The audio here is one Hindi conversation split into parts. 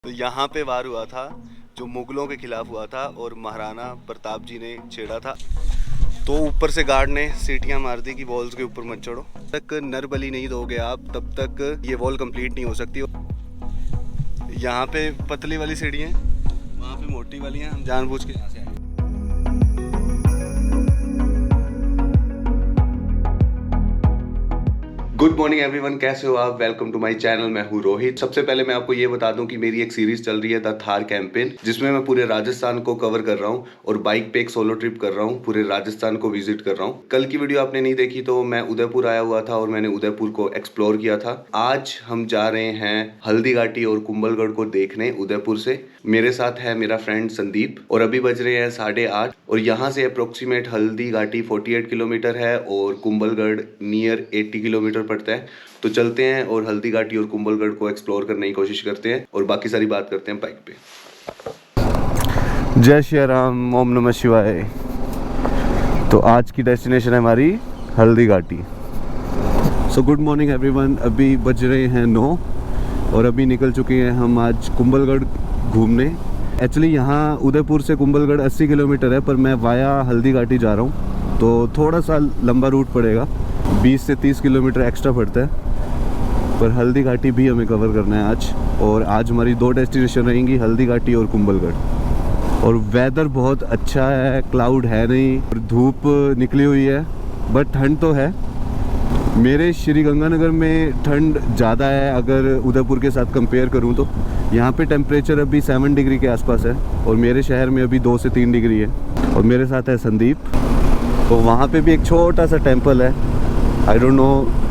तो यहाँ पे वार हुआ था जो मुगलों के खिलाफ हुआ था और महाराणा प्रताप जी ने छेड़ा था। तो ऊपर से गार्ड ने सीटियाँ मार दी कि वॉल्स के ऊपर मत चढ़ो। तब तक नर बलि नहीं दोगे आप तब तक ये वॉल कंप्लीट नहीं हो सकती। यहाँ पे पतली वाली सीढ़ी हैं, वहाँ पे मोटी वाली हैं। हम जानबूझ के यहाँ से आए। गुड मॉर्निंग एवरीवन, कैसे हो आप? Welcome to my channel. मैं हूँ रोहित। सबसे पहले मैं आपको ये बता दूं कि मेरी एक सीरीज चल रही है द थार कैंपेन, जिसमें मैं पूरे राजस्थान को कवर कर रहा हूँ और बाइक पे एक सोलो ट्रिप कर रहा हूँ। पूरे राजस्थान को विजिट कर रहा हूँ। कल की वीडियो आपने नहीं देखी तो मैं उदयपुर आया हुआ था और मैंने उदयपुर को एक्सप्लोर किया था। आज हम जा रहे हैं हल्दी घाटी और कुंभलगढ़ को देखने उदयपुर से। मेरे साथ है मेरा फ्रेंड संदीप और अभी बज रहे हैं 8:30 और यहाँ से अप्रोक्सीमेट हल्दी घाटी 48 किलोमीटर है और कुंभलगढ़ नियर 80 किलोमीटर पड़ता है। तो चलते हैं और हल्दी घाटी और कुंभलगढ़ को एक्सप्लोर करने की कोशिश करते हैं और बाकी सारी बात करते हैं बाइक पे। जय श्री राम, ओम नमः शिवाय। तो आज की डेस्टिनेशन है हमारी Haldi Ghati. So good morning everyone, अभी बज रहे हैं 9 और अभी निकल चुके हैं हम आज कुंभलगढ़ घूमने। एक्चुअली यहाँ उदयपुर से कुंभलगढ़ 80 किलोमीटर है, पर मैं वाया हल्दी घाटी जा रहा हूँ तो थोड़ा सा लंबा रूट पड़ेगा, 20 से 30 किलोमीटर एक्स्ट्रा पड़ता है। पर हल्दी घाटी भी हमें कवर करना है आज। और आज हमारी 2 डेस्टिनेशन रहेंगी, हल्दी घाटी और कुंभलगढ़। और वेदर बहुत अच्छा है, क्लाउड है नहीं और धूप निकली हुई है, बट ठंड तो है। मेरे श्री गंगानगर में ठंड ज़्यादा है अगर उदयपुर के साथ कंपेयर करूं तो। यहाँ पे टेम्परेचर अभी 7 डिग्री के आसपास है और मेरे शहर में अभी 2 से 3 डिग्री है। और मेरे साथ है संदीप। तो वहाँ पे भी एक छोटा सा टेम्पल है, आई डोंट नो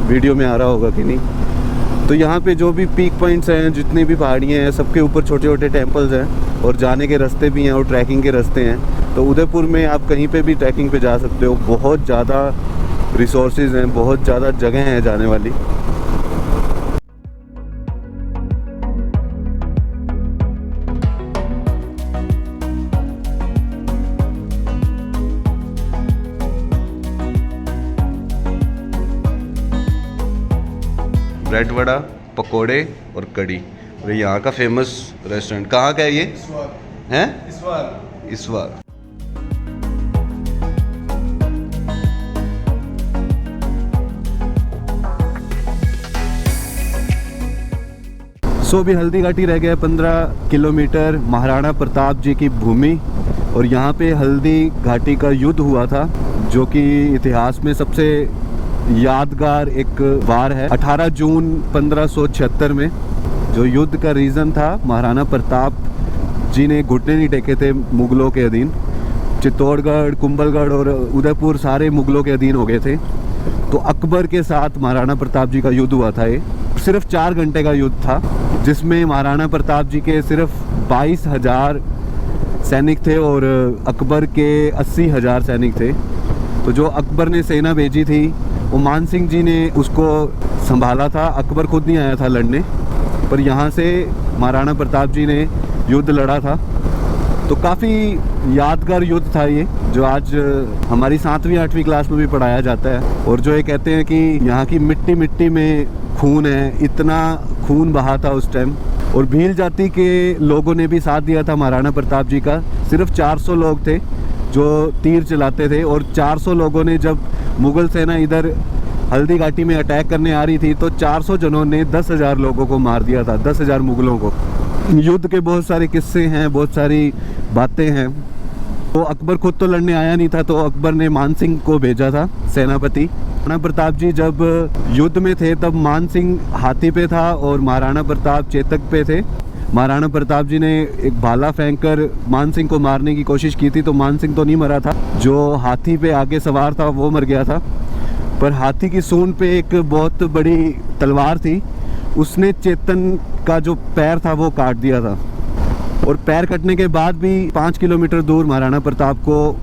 वीडियो में आ रहा होगा कि नहीं। तो यहाँ पे जो भी पीक पॉइंट्स हैं, जितनी भी पहाड़ियाँ हैं, सबके ऊपर छोटे छोटे टेम्पल्स हैं और जाने के रास्ते भी हैं और ट्रैकिंग के रास्ते हैं। तो उदयपुर में आप कहीं पे भी ट्रैकिंग पे जा सकते हो। बहुत ज़्यादा रिसोर्सेज हैं, बहुत ज़्यादा जगह हैं जाने वाली। ब्रेड वड़ा, पकोड़े और कड़ी। और यहाँ का फेमस रेस्टोरेंट कहाँ का है ये? हैं? इसवार। सो भी हल्दी घाटी रह गया 15 किलोमीटर, महाराणा प्रताप जी की भूमि। और यहाँ पे हल्दी घाटी का युद्ध हुआ था जो कि इतिहास में सबसे यादगार एक वार है। 18 जून 1576 में जो युद्ध का रीज़न था, महाराणा प्रताप जी ने घुटने नहीं टेके थे मुगलों के अधीन। चित्तौड़गढ़, कुंभलगढ़ और उदयपुर सारे मुगलों के अधीन हो गए थे। तो अकबर के साथ महाराणा प्रताप जी का युद्ध हुआ था। ये सिर्फ 4 घंटे का युद्ध था, जिसमें महाराणा प्रताप जी के सिर्फ 22,000 सैनिक थे और अकबर के 80,000 सैनिक थे। तो जो अकबर ने सेना भेजी थी वो मान सिंह जी ने उसको संभाला था। अकबर खुद नहीं आया था लड़ने, पर यहाँ से महाराणा प्रताप जी ने युद्ध लड़ा था। तो काफ़ी यादगार युद्ध था ये, जो आज हमारी 7वीं 8वीं क्लास में भी पढ़ाया जाता है। और जो ये कहते हैं कि यहाँ की मिट्टी मिट्टी में खून है, इतना खून बहा था उस टाइम। और भील जाति के लोगों ने भी साथ दिया था महाराणा प्रताप जी का। सिर्फ 400 लोग थे जो तीर चलाते थे और 400 लोगों ने, जब मुग़ल सेना इधर हल्दी घाटी में अटैक करने आ रही थी तो 400 जनों ने 10,000 लोगों को मार दिया था, 10,000 मुग़लों को। युद्ध के बहुत सारे किस्से हैं, बहुत सारी बातें हैं। तो अकबर खुद तो लड़ने आया नहीं था, तो अकबर ने मान सिंह को भेजा था सेनापति। महाराणा प्रताप जी जब युद्ध में थे तब मान सिंह हाथी पे था और महाराणा प्रताप चेतक पे थे। महाराणा प्रताप जी ने एक भाला फेंककर मान सिंह को मारने की कोशिश की थी, तो मान सिंह तो नहीं मरा था। जो हाथी पे आगे सवार था वो मर गया था। पर हाथी की सूंड पे एक बहुत बड़ी तलवार थी, उसने चेतन का जो पैर था वो काट दिया था। और पैर कटने के बाद भी 5 किलोमीटर दूर महाराणा प्रताप को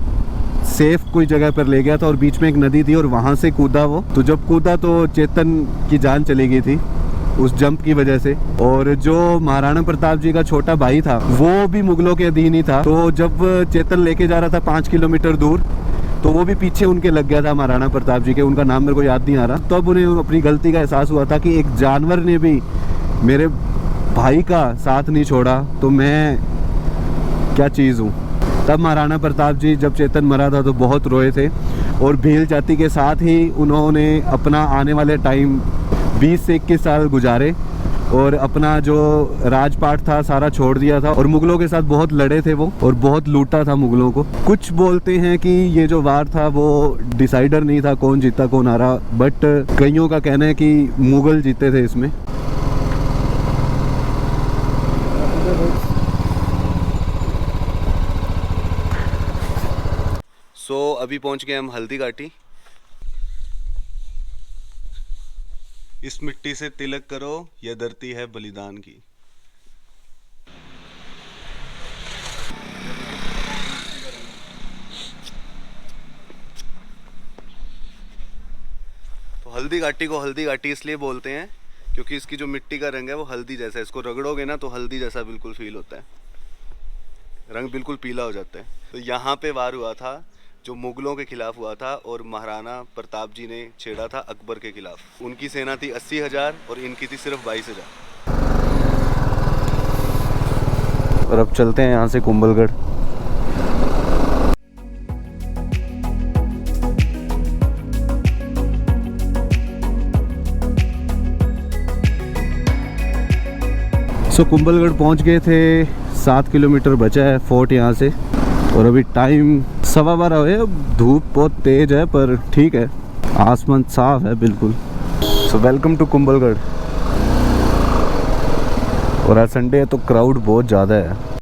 सेफ कोई जगह पर ले गया था और बीच में एक नदी थी और वहाँ से कूदा वो। तो जब कूदा तो चेतन की जान चली गई थी उस जंप की वजह से। और जो महाराणा प्रताप जी का छोटा भाई था वो भी मुगलों के अधीन ही था। तो जब चेतन लेके जा रहा था 5 किलोमीटर दूर, तो वो भी पीछे उनके लग गया था महाराणा प्रताप जी के। उनका नाम मेरे को याद नहीं आ रहा। तब उन्हें अपनी गलती का एहसास हुआ था कि एक जानवर ने भी मेरे भाई का साथ नहीं छोड़ा तो मैं क्या चीज़ हूँ। तब महाराणा प्रताप जी जब चेतन मरा था तो बहुत रोए थे, और भील जाति के साथ ही उन्होंने अपना आने वाले टाइम 20 से 21 साल गुजारे और अपना जो राजपाट था सारा छोड़ दिया था, और मुगलों के साथ बहुत लड़े थे वो, और बहुत लूटा था मुगलों को। कुछ बोलते हैं कि ये जो वार था वो डिसाइडर नहीं था कौन जीता कौन हारा, बट कईयों का कहना है कि मुगल जीते थे इसमें। अभी पहुंच गए हम हल्दी घाटी। इस मिट्टी से तिलक करो, यह धरती है बलिदान की। तो हल्दी घाटी को हल्दी घाटी इसलिए बोलते हैं क्योंकि इसकी जो मिट्टी का रंग है वो हल्दी जैसा है। इसको रगड़ोगे ना तो हल्दी जैसा बिल्कुल फील होता है, रंग बिल्कुल पीला हो जाता है। तो यहाँ पे वार हुआ था जो मुगलों के खिलाफ हुआ था, और महाराणा प्रताप जी ने छेड़ा था अकबर के खिलाफ। उनकी सेना थी 80,000 और इनकी थी सिर्फ 22,000। और अब चलते हैं यहाँ से कुंभलगढ़। कुंभलगढ़ पहुँच गए थे, 7 किलोमीटर बचा है फोर्ट यहाँ से, और अभी टाइम 12:15 है। धूप बहुत तेज है पर ठीक है, आसमान साफ है बिल्कुल। Welcome to Kumbhalgarh. और आज संडे है तो क्राउड बहुत ज़्यादा है।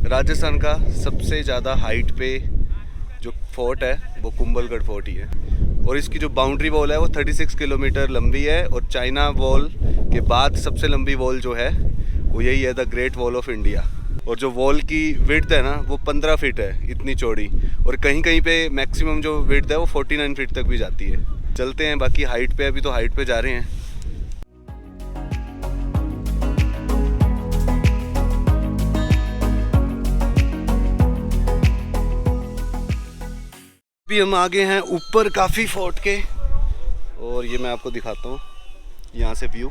राजस्थान का सबसे ज़्यादा हाइट पे जो फोर्ट है वो कुंभलगढ़ फोर्ट ही है, और इसकी जो बाउंड्री वॉल है वो 36 किलोमीटर लंबी है, और चाइना वॉल के बाद सबसे लंबी वॉल जो है वो यही है, the great wall of India. और जो वॉल की विड्थ है ना वो 15 फीट है, इतनी चौड़ी, और कहीं कहीं पे मैक्सिमम जो विड्थ है वो 49 फीट तक भी जाती है। चलते हैं बाकी हाइट पे, अभी तो हाइट पे जा रहे हैं। अभी हम आगे हैं ऊपर काफ़ी फोर्ट के, और ये मैं आपको दिखाता हूँ यहाँ से व्यू।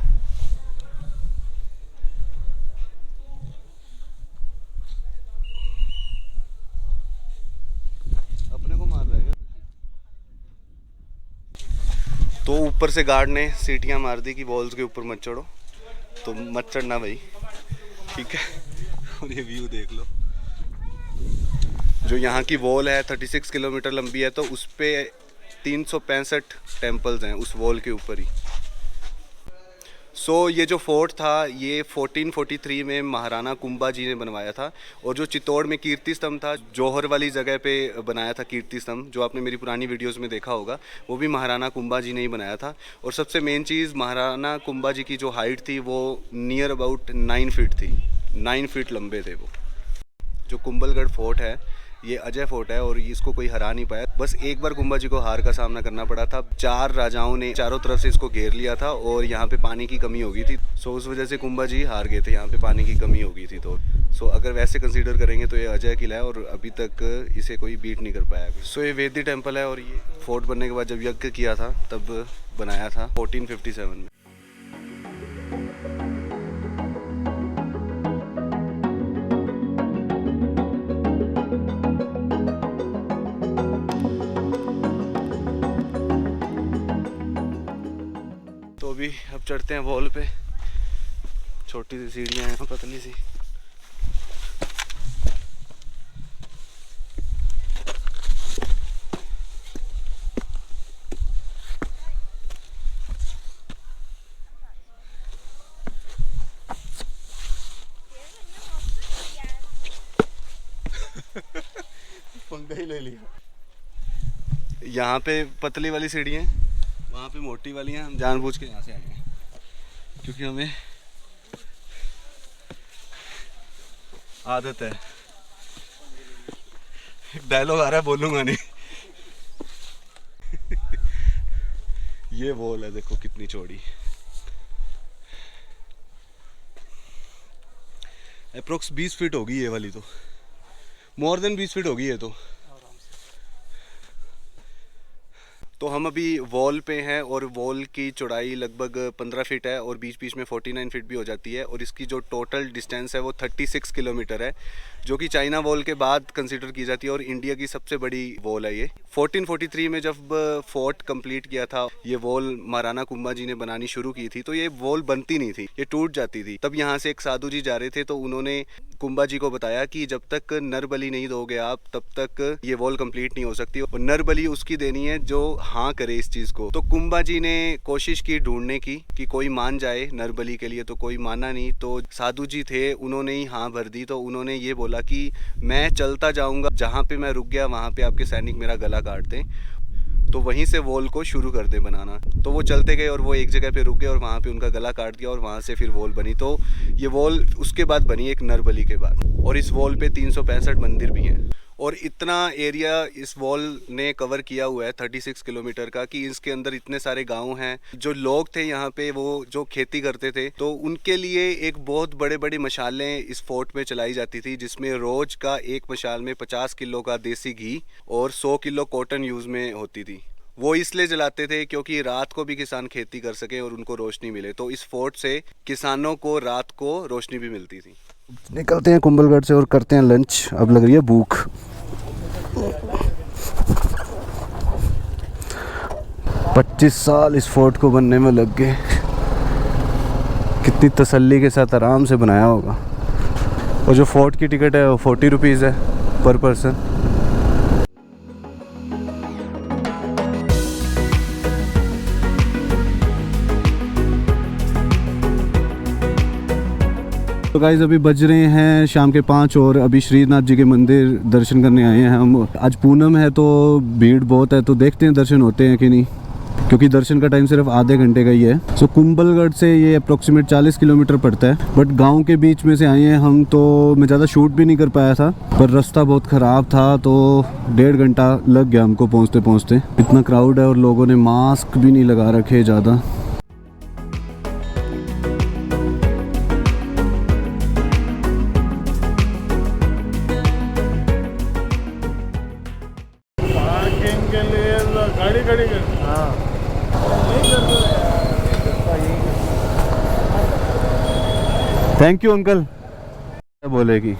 अपने को मार रहा है। तो ऊपर से गार्ड ने सीटियाँ मार दी कि वॉल्स के ऊपर मत चढ़ो, तो मत चढ़ना भाई, ठीक है। और ये व्यू देख लो, जो यहाँ की वॉल है 36 किलोमीटर लंबी है, तो उस पर 365 टेम्पल्स हैं उस वॉल के ऊपर ही। ये जो फोर्ट था ये 1443 में महाराणा कुंभा जी ने बनवाया था, और जो चित्तौड़ में कीर्ति स्तंभ था, जौहर वाली जगह पे बनाया था कीर्ति स्तंभ, जो आपने मेरी पुरानी वीडियोस में देखा होगा, वो भी महाराणा कुंभा जी ने ही बनाया था। और सबसे मेन चीज़, महाराणा कुंभा जी की जो हाइट थी वो नियर अबाउट 9 फीट थी, 9 फीट लंबे थे वो। जो कुंभलगढ़ फोर्ट है ये अजय फोर्ट है, और इसको कोई हरा नहीं पाया। बस एक बार कुंभा जी को हार का सामना करना पड़ा था। 4 राजाओं ने चारों तरफ से इसको घेर लिया था, और यहाँ पे पानी की कमी हो गई थी, उस वजह से कुंभा जी हार गए थे। यहाँ पे पानी की कमी हो गई थी, तो अगर वैसे कंसीडर करेंगे तो ये अजय किला है, और अभी तक इसे कोई बीट नहीं कर पाया। ये वेदी टेम्पल है, और ये फोर्ट बनने के बाद जब यज्ञ किया था तब बनाया था 1457 में। अब चढ़ते हैं वॉल पे, छोटी सी सीढ़ियाँ हैं पतली सी। पंगा ही ले लिया। यहाँ पे पतली वाली सीढ़ी है, वहाँ पे मोटी वाली हैं। हम जानबूझ के यहाँ से आए हैं क्योंकि हमें आदत है। एक डायलॉग आ रहा है, बोलूँगा नहीं। ये वॉल है, देखो कितनी चौड़ी। अप्रोक्स 20 फीट होगी ये वाली, तो मोर देन 20 फीट होगी ये तो हम अभी वॉल पे हैं और वॉल की चौड़ाई लगभग 15 फीट है और बीच बीच में 49 फीट भी हो जाती है और इसकी जो टोटल डिस्टेंस है वो 36 किलोमीटर है, जो कि चाइना वॉल के बाद कंसीडर की जाती है और इंडिया की सबसे बड़ी वॉल है ये। 1443 में जब फोर्ट कंप्लीट किया था, ये वॉल महाराणा कुंभा जी ने बनानी शुरू की थी, तो ये वॉल बनती नहीं थी, ये टूट जाती थी। तब यहाँ से एक साधु जी जा रहे थे तो उन्होंने कुंभा जी को बताया कि जब तक नर बलि नहीं दोगे आप तब तक ये वॉल कंप्लीट नहीं हो सकती और नर बलि उसकी देनी है जो हाँ करे इस चीज को। तो कुंभा जी ने कोशिश की ढूंढने की कि कोई मान जाए नर बलि के लिए, तो कोई माना नहीं। तो साधु जी थे, उन्होंने ही हाँ भर दी। तो उन्होंने ये बोला कि मैं चलता जाऊंगा, जहाँ पे मैं रुक गया वहाँ पे आपके सैनिक मेरा गला काट दें, तो वहीं से वॉल को शुरू कर दे बनाना। तो वो चलते गए और वो एक जगह पे रुक गए और वहाँ पे उनका गला काट दिया और वहाँ से फिर वॉल बनी। तो ये वॉल उसके बाद बनी, एक नर बलि के बाद। और इस वॉल पे 365 मंदिर भी हैं और इतना एरिया इस वॉल ने कवर किया हुआ है 36 किलोमीटर का कि इसके अंदर इतने सारे गांव हैं। जो लोग थे यहाँ पे, वो जो खेती करते थे, तो उनके लिए एक बहुत बड़े बड़ी मशालें इस फोर्ट में चलाई जाती थी, जिसमें रोज का एक मशाल में 50 किलो का देसी घी और 100 किलो कॉटन यूज में होती थी। वो इसलिए जलाते थे क्योंकि रात को भी किसान खेती कर सके और उनको रोशनी मिले। तो इस फोर्ट से किसानों को रात को रोशनी भी मिलती थी। निकलते हैं कुंभलगढ़ से और करते हैं लंच। अब लग रही है भूख। पच्चीस साल इस फोर्ट को बनने में लग गए। कितनी तसल्ली के साथ आराम से बनाया होगा। और जो फोर्ट की टिकट है वो 40 रुपीज़ है पर पर्सन। तो गाइस अभी बज रहे हैं शाम के 5 और अभी श्रीनाथ जी के मंदिर दर्शन करने आए हैं हम। आज पूनम है तो भीड़ बहुत है, तो देखते हैं दर्शन होते हैं कि नहीं, क्योंकि दर्शन का टाइम सिर्फ आधे घंटे का ही है। सो कुंभलगढ़ से ये अप्रोक्सीमेट 40 किलोमीटर पड़ता है, बट गांव के बीच में से आए हैं हम, तो मैं ज़्यादा शूट भी नहीं कर पाया था, पर रास्ता बहुत ख़राब था तो 1.5 घंटा लग गया हमको पहुँचते पहुँचते। इतना क्राउड है और लोगों ने मास्क भी नहीं लगा रखे ज़्यादा। थैंक यू अंकल बोलेगी।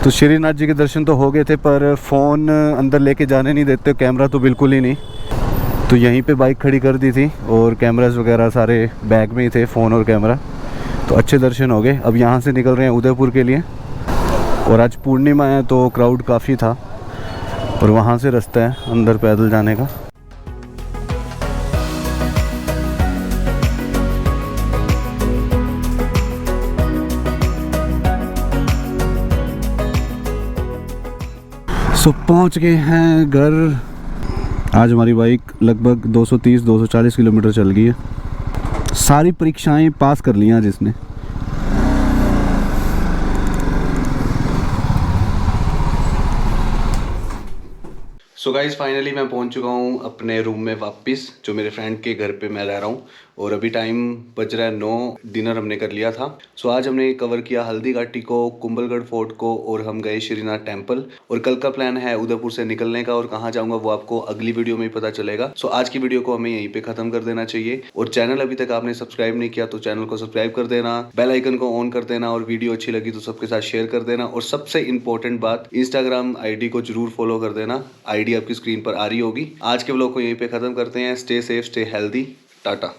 तो श्रीनाथ जी के दर्शन तो हो गए थे, पर फ़ोन अंदर लेके जाने नहीं देते, कैमरा तो बिल्कुल ही नहीं। तो यहीं पे बाइक खड़ी कर दी थी और कैमरास वगैरह सारे बैग में ही थे, फ़ोन और कैमरा। तो अच्छे दर्शन हो गए। अब यहाँ से निकल रहे हैं उदयपुर के लिए और आज पूर्णिमा है तो क्राउड काफ़ी था और वहाँ से रास्ता है अंदर पैदल जाने का। तो पहुंच गए हैं घर। आज हमारी बाइक लगभग 230-240 किलोमीटर चल गई है। सारी परीक्षाएं पास कर ली आज इसने। सो गाइज फाइनली मैं पहुंच चुका हूं अपने रूम में वापस, जो मेरे फ्रेंड के घर पे मैं रह रहा हूं। और अभी टाइम बज रहा है 9। डिनर हमने कर लिया था। सो आज हमने कवर किया हल्दी घाटी को, कुंभलगढ़ फोर्ट को और हम गए श्रीनाथ टेम्पल। और कल का प्लान है उदयपुर से निकलने का और कहाँ जाऊँगा वो आपको अगली वीडियो में ही पता चलेगा। सो आज की वीडियो को हमें यहीं पे खत्म कर देना चाहिए। और चैनल अभी तक आपने सब्सक्राइब नहीं किया तो चैनल को सब्सक्राइब कर देना, बेल आइकन को ऑन कर देना और वीडियो अच्छी लगी तो सबके साथ शेयर कर देना। और सबसे इंपॉर्टेंट बात, इंस्टाग्राम आईडी को जरूर फॉलो कर देना। आईडी आपकी स्क्रीन पर आ रही होगी। आज के व्लॉग को यहीं पे खत्म करते हैं। Stay safe, stay healthy, Tata.